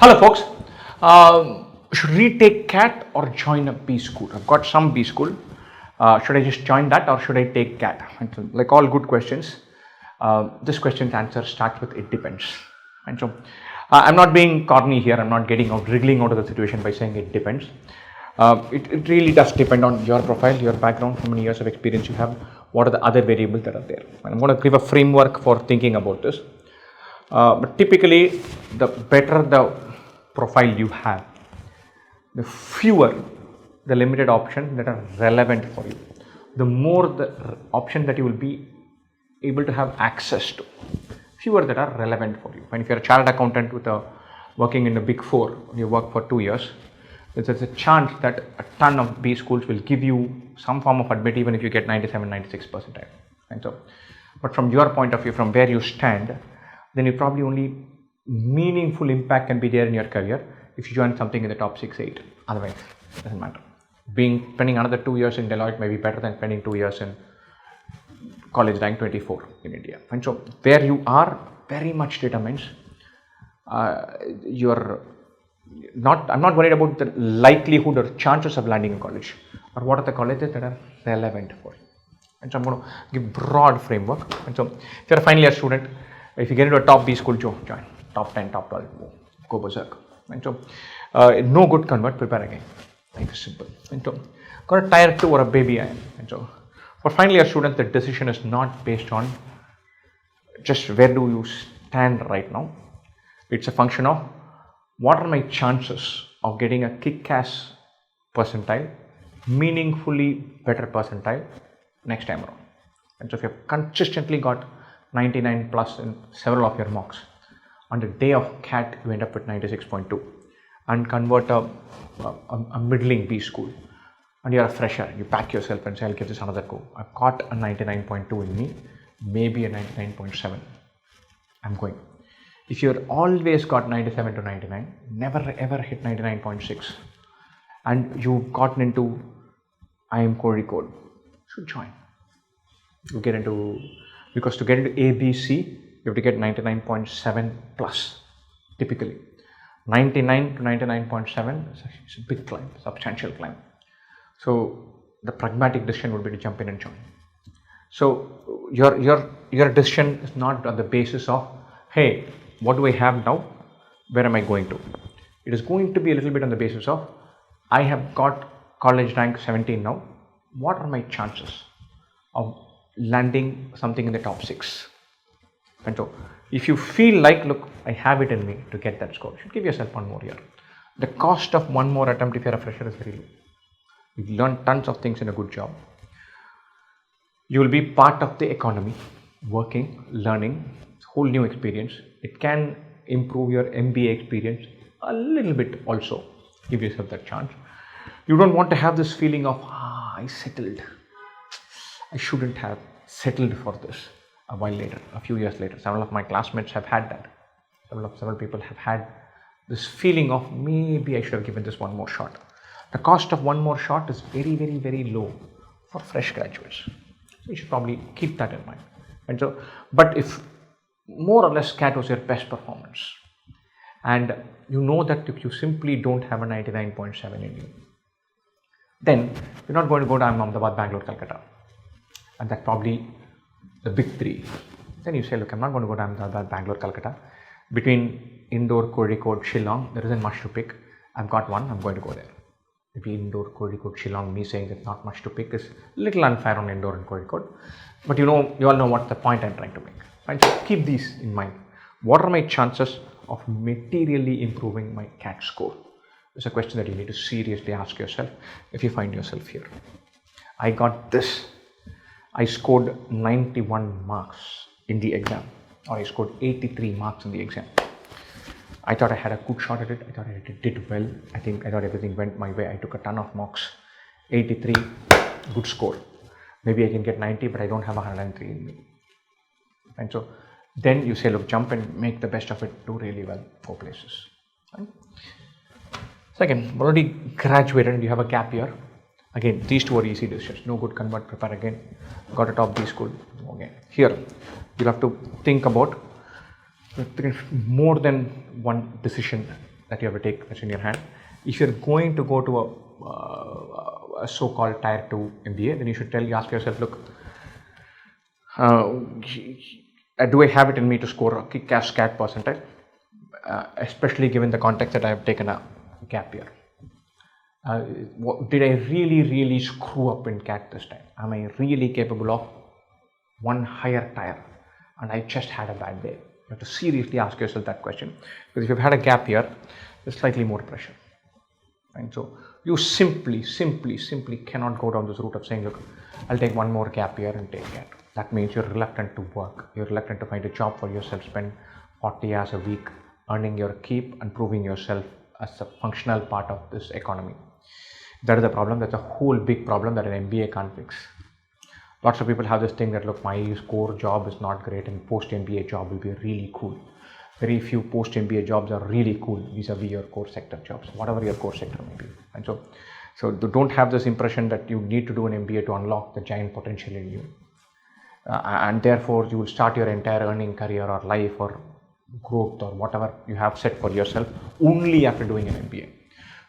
Hello folks, should retake CAT or join a B school? I've got some B school. Should I just join that or should I take CAT? And so, like all good questions, this question's answer starts with it depends. And so I'm not being corny here. I'm not wriggling out of the situation by saying it depends. It really does depend on your profile, your background, how many years of experience you have, what are the other variables that are there. And I'm going to give a framework for thinking about this. But typically, the better the profile you have, the fewer the limited options that are relevant for you, the more the options that you will be able to have access to, fewer that are relevant for you. And if you're a chartered accountant working in the big four, you work for 2 years, there's a chance that a ton of B schools will give you some form of admit even if you get 97, 96 percentile. And so, but from your point of view, from where you stand, then you probably only meaningful impact can be there in your career if you join something in the top 6, 8. Otherwise, it doesn't matter. Spending another 2 years in Deloitte may be better than spending 2 years in college rank 24 in India. And so, where you are very much determines your. I'm not worried about the likelihood or chances of landing in college, or what are the colleges that are relevant for you. And so, I'm going to give broad framework. And so, if you're a final year student, if you get into a top B school, join. Top 10, top 12, go berserk. And so, no good convert, prepare again. Life is simple. And so, got a tier 2 or a baby iron. And so, for final year students, the decision is not based on just where do you stand right now. It's a function of what are my chances of getting a kick-ass percentile, meaningfully better percentile next time around. And so, if you've consistently got 99 plus in several of your mocks, on the day of CAT you end up with 96.2 and convert a middling B school, and you're a fresher, you pack yourself and say, I'll give this another go. I've got a 99.2 in me, maybe a 99.7, I'm going. If you're always got 97 to 99, never ever hit 99.6, and you've gotten into I am Cody code, should join. You get into, because to get into ABC, you have to get 99.7 plus, typically. 99 to 99.7 is a big climb, substantial climb. So the pragmatic decision would be to jump in and join. So your decision is not on the basis of, hey, what do I have now? Where am I going to? It is going to be a little bit on the basis of, I have got college rank 17 now. What are my chances of landing something in the top 6? And so, if you feel like, look, I have it in me to get that score, you should give yourself one more year. The cost of one more attempt if you're a fresher is very low. You learn tons of things in a good job. You will be part of the economy, working, learning, whole new experience. It can improve your MBA experience a little bit also. Give yourself that chance. You don't want to have this feeling of, I settled. I shouldn't have settled for this. A while later, a few years later, several of my classmates have had that. Several people have had this feeling of, maybe I should have given this one more shot. The cost of one more shot is very, very, very low for fresh graduates. So you should probably keep that in mind. And so, but if more or less CAT was your best performance, and you know that if you simply don't have a 99.7 in you, then you're not going to go to Ahmedabad, Bangalore, Calcutta. And that's probably the big three. Then you say, look, I'm not going to go to Ahmedabad, Bangalore, Calcutta. Between Indore, Kozhikode, Shillong, there isn't much to pick. I've got one, I'm going to go there. Maybe Indore, Kozhikode, Shillong, me saying there's not much to pick is a little unfair on Indore and Kozhikode. But you all know what the point I'm trying to make. And so keep these in mind. What are my chances of materially improving my CAT score? It's a question that you need to seriously ask yourself if you find yourself here. I got this. I scored 91 marks in the exam, or I scored 83 marks in the exam. I thought I had a good shot at it. I thought I did well. I thought everything went my way. I took a ton of mocks. 83, good score. Maybe I can get 90, but I don't have 103 in me. And so then you say, look, jump and make the best of it, do really well, 4 places. Right? Second, already graduated and you have a gap year. Again, these two are easy decisions. No good, convert, prepare again. Got a top B school, again. Here, you'll have to think about more than one decision that you have to take that's in your hand. If you're going to go to a so-called tier 2 MBA, then you ask yourself, look, do I have it in me to score a kick-ass CAT percentile, especially given the context that I have taken a gap year? Did I really screw up in CAT this time? Am I really capable of one higher tier and I just had a bad day? You have to seriously ask yourself that question, because if you've had a gap year, there's slightly more pressure. And so you simply cannot go down this route of saying, look, I'll take one more gap year and take CAT. That means you're reluctant to work. You're reluctant to find a job for yourself, spend 40 hours a week earning your keep and proving yourself as a functional part of this economy. That is the problem. That's a whole big problem that an MBA can't fix. Lots of people have this thing that, look, my core job is not great and post-MBA job will be really cool. Very few post-MBA jobs are really cool vis-a-vis your core sector jobs, whatever your core sector may be. And so don't have this impression that you need to do an MBA to unlock the giant potential in you. And therefore you will start your entire earning career or life or growth or whatever you have set for yourself only after doing an MBA.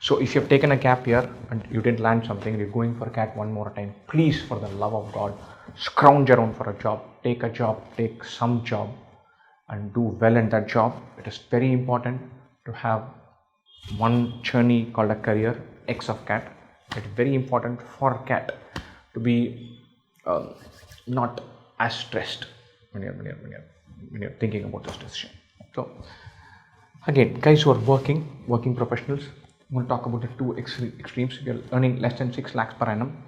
So if you have taken a gap year and you didn't land something, you're going for CAT one more time, please, for the love of God, scrounge around for a job, take some job and do well in that job. It is very important to have one journey called a career X of CAT. It's very important for CAT to be not as stressed when you're thinking about this decision. So again, guys who are working professionals, I'm going to talk about the two extremes. If you're earning less than 6 lakhs per annum,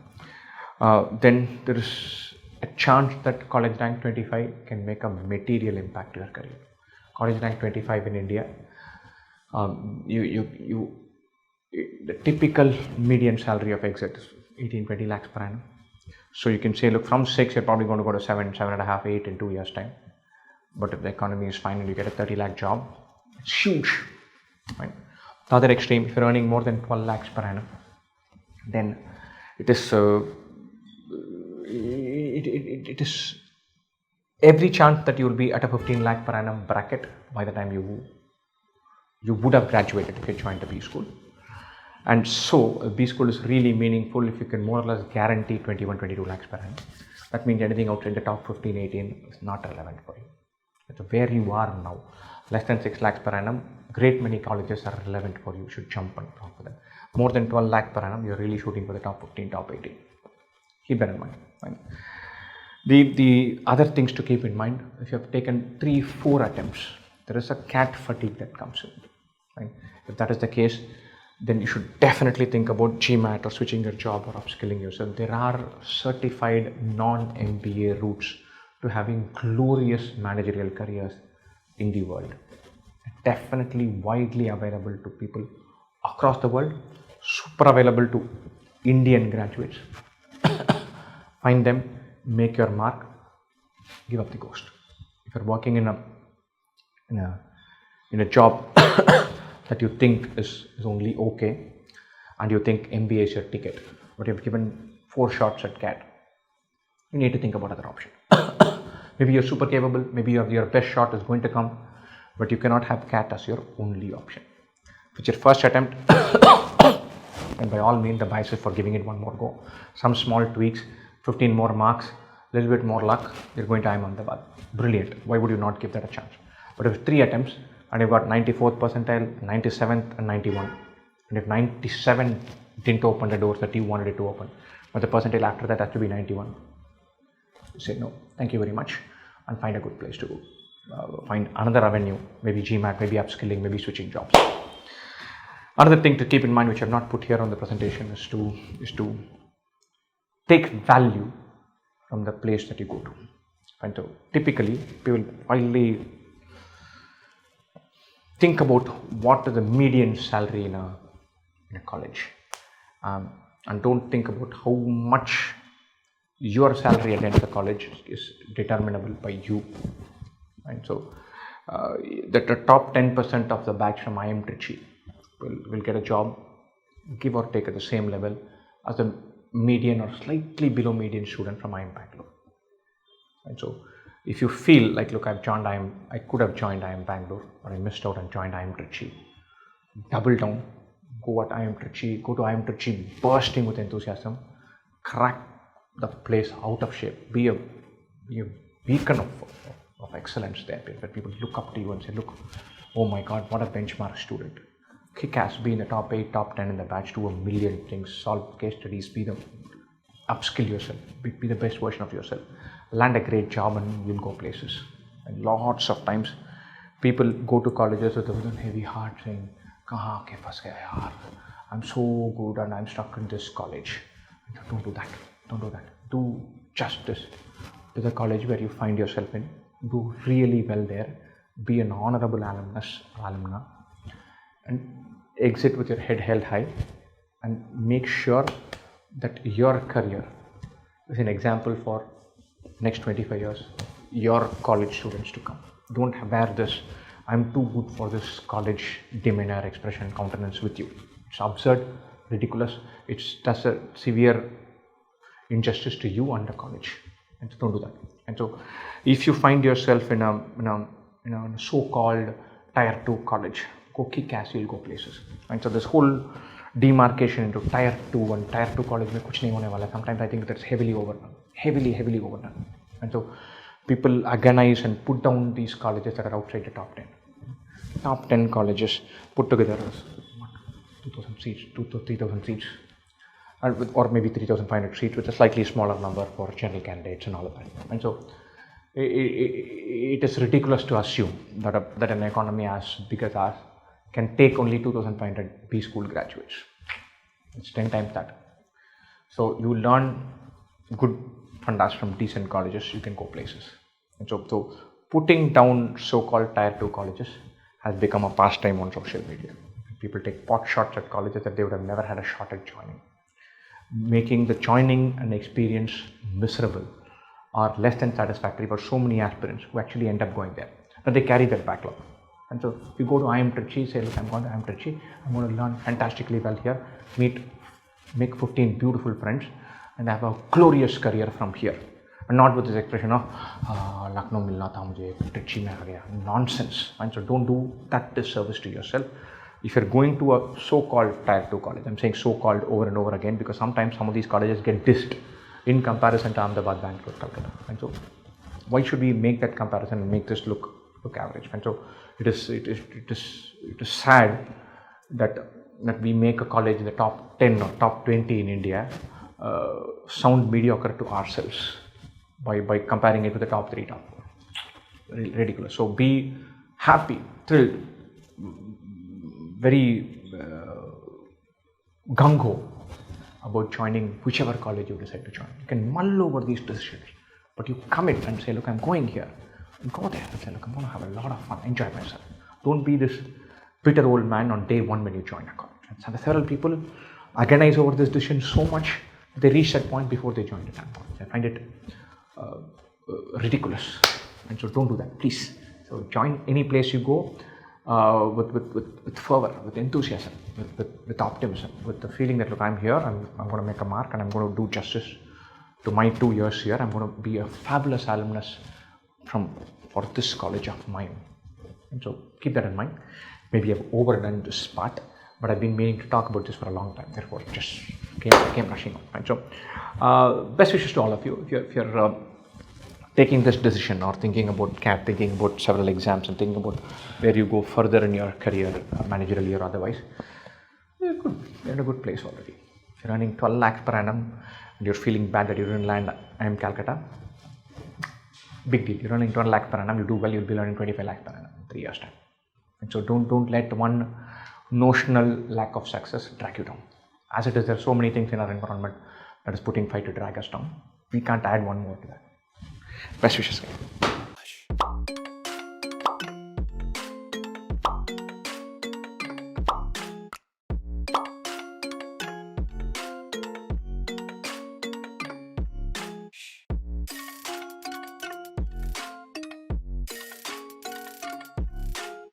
then there is a chance that college rank 25 can make a material impact to your career. College rank 25 in India, the typical median salary of exit is 18-20 lakhs per annum. So you can say, look, from 6 you're probably going to go to 7.5, 8 in 2 years time. But if the economy is fine and you get a 30 lakh job, it's huge. Right? The other extreme, if you're earning more than 12 lakhs per annum, then it is every chance that you will be at a 15 lakh per annum bracket by the time you would have graduated if you joined a B school. And so a B school is really meaningful if you can more or less guarantee 21-22 lakhs per annum. That means anything outside the top 15-18 is not relevant for you. That's where you are now. Less than 6 lakhs per annum, great many colleges are relevant for you. You should jump on top of them. More than 12 lakh per annum, you're really shooting for the top 15, top 18. Keep that in mind. Right? The other things to keep in mind, if you have taken 3-4 attempts, there is a CAT fatigue that comes in. Right? If that is the case, then you should definitely think about GMAT or switching your job or upskilling yourself. There are certified non-MBA routes to having glorious managerial careers in the world. Definitely widely available to people across the world, super available to Indian graduates. Find them, make your mark, give up the ghost. If you're working in a job that you think is only okay and you think MBA is your ticket, but you've given 4 shots at CAT, you need to think about other options. Maybe you're super capable, maybe your best shot is going to come, but you cannot have CAT as your only option. If it's your first attempt, and by all means the bias is for giving it one more go. Some small tweaks, 15 more marks, a little bit more luck, you're going to Ahmedabad. Brilliant. Why would you not give that a chance? But if 3 attempts and you've got 94th percentile, 97th and 91, and if 97 didn't open the doors that you wanted it to open, but the percentile after that has to be 91, you say no, thank you very much, and find a good place to go. Find another avenue, maybe GMAT, maybe upskilling, maybe switching jobs. Another thing to keep in mind, which I have not put here on the presentation, is to take value from the place that you go to. And so typically people finally think about what is the median salary in a college, and don't think about how much your salary at the end of the college is determinable by you. And so the top 10% of the batch from IIM Trichy will get a job, give or take at the same level as the median or slightly below median student from IIM Bangalore. And so if you feel like, look, I could have joined IIM Bangalore, or I missed out and joined IIM Trichy, double down, go at IIM Trichy, go to IIM Trichy bursting with enthusiasm, crack the place out of shape, be a beacon of excellence there, where people look up to you and say, look, oh my God, what a benchmark student. Kick ass, be in the top 8, top 10 in the batch, do a million things, solve case studies, upskill yourself, be the best version of yourself, land a great job, and you'll go places. And lots of times people go to colleges with a heavy heart saying, kahan ke phas gaya yaar, I'm so good and I'm stuck in this college. Don't do that. Do justice to the college where you find yourself in. Do really well there. Be an honorable alumna, and exit with your head held high, and make sure that your career is an example for next 25 years, your college students to come. Don't wear this, I'm too good for this college demeanor, expression, countenance with you. It's absurd, ridiculous. It does a severe injustice to you and the college. And so don't do that. And so if you find yourself in a so-called tier 2 college, go kick ass, you'll go places. And so this whole demarcation into tier 2 and tier 2 college, sometimes I think that's heavily overdone. Heavily overdone. And so people agonize and put down these colleges that are outside the top 10. Top 10 colleges put together as 2,000 seats, 3,000 seats, or maybe 3,500 seats, with a slightly smaller number for general candidates and all of that. And so it is ridiculous to assume that an economy as big as ours can take only 2,500 B school graduates. It's 10 times that. So you learn good fundas from decent colleges, you can go places. And so putting down so-called tier 2 colleges has become a pastime on social media. People take pot shots at colleges that they would have never had a shot at joining, making the joining an experience miserable or less than satisfactory for so many aspirants who actually end up going there. And they carry that backlog. And so if you go to IIM Trichy, say, look, I'm going to IIM Trichy, I'm going to learn fantastically well here, make 15 beautiful friends, and have a glorious career from here. And not with this expression of, Lucknow milna tha mujhe, Trichy mein aa gaya. Nonsense. And so don't do that disservice to yourself. If you're going to a so-called tier 2 college, I'm saying so-called over and over again because sometimes some of these colleges get dissed in comparison to Ahmedabad, Bangalore, Calcutta. And so why should we make that comparison and make this look average? And so it is sad that we make a college in the top 10 or top 20 in India sound mediocre to ourselves by comparing it with the top 3, top 4. Ridiculous. So be happy, thrilled, very gung-ho about joining whichever college you decide to join. You can mull over these decisions, but you commit and say, look, I'm going here. And go there and say, look, I'm going to have a lot of fun, enjoy myself. Don't be this bitter old man on day 1 when you join a college. And several people agonize over this decision so much that they reach that point before they join the damn college. I find it ridiculous. And so don't do that, please. So join any place you go with fervor, with enthusiasm, with optimism, with the feeling that, look, I'm here, I'm going to make a mark and I'm going to do justice to my 2 years here. I'm going to be a fabulous alumnus for this college of mine. And so keep that in mind. Maybe I've overdone this part, but I've been meaning to talk about this for a long time. Therefore, just came rushing on. Right? So best wishes to all of you. If you're taking this decision or thinking about CAT, thinking about several exams and thinking about where you go further in your career, managerially or otherwise, you're in a good place already. If you're earning 12 lakhs per annum and you're feeling bad that you didn't land IIM Calcutta, big deal. You're earning 12 lakhs per annum, you do well, you'll be earning 25 lakhs per annum in 3 years' time. And so don't let one notional lack of success drag you down. As it is, there are so many things in our environment that is putting fight to drag us down. We can't add one more to that. Best wishes.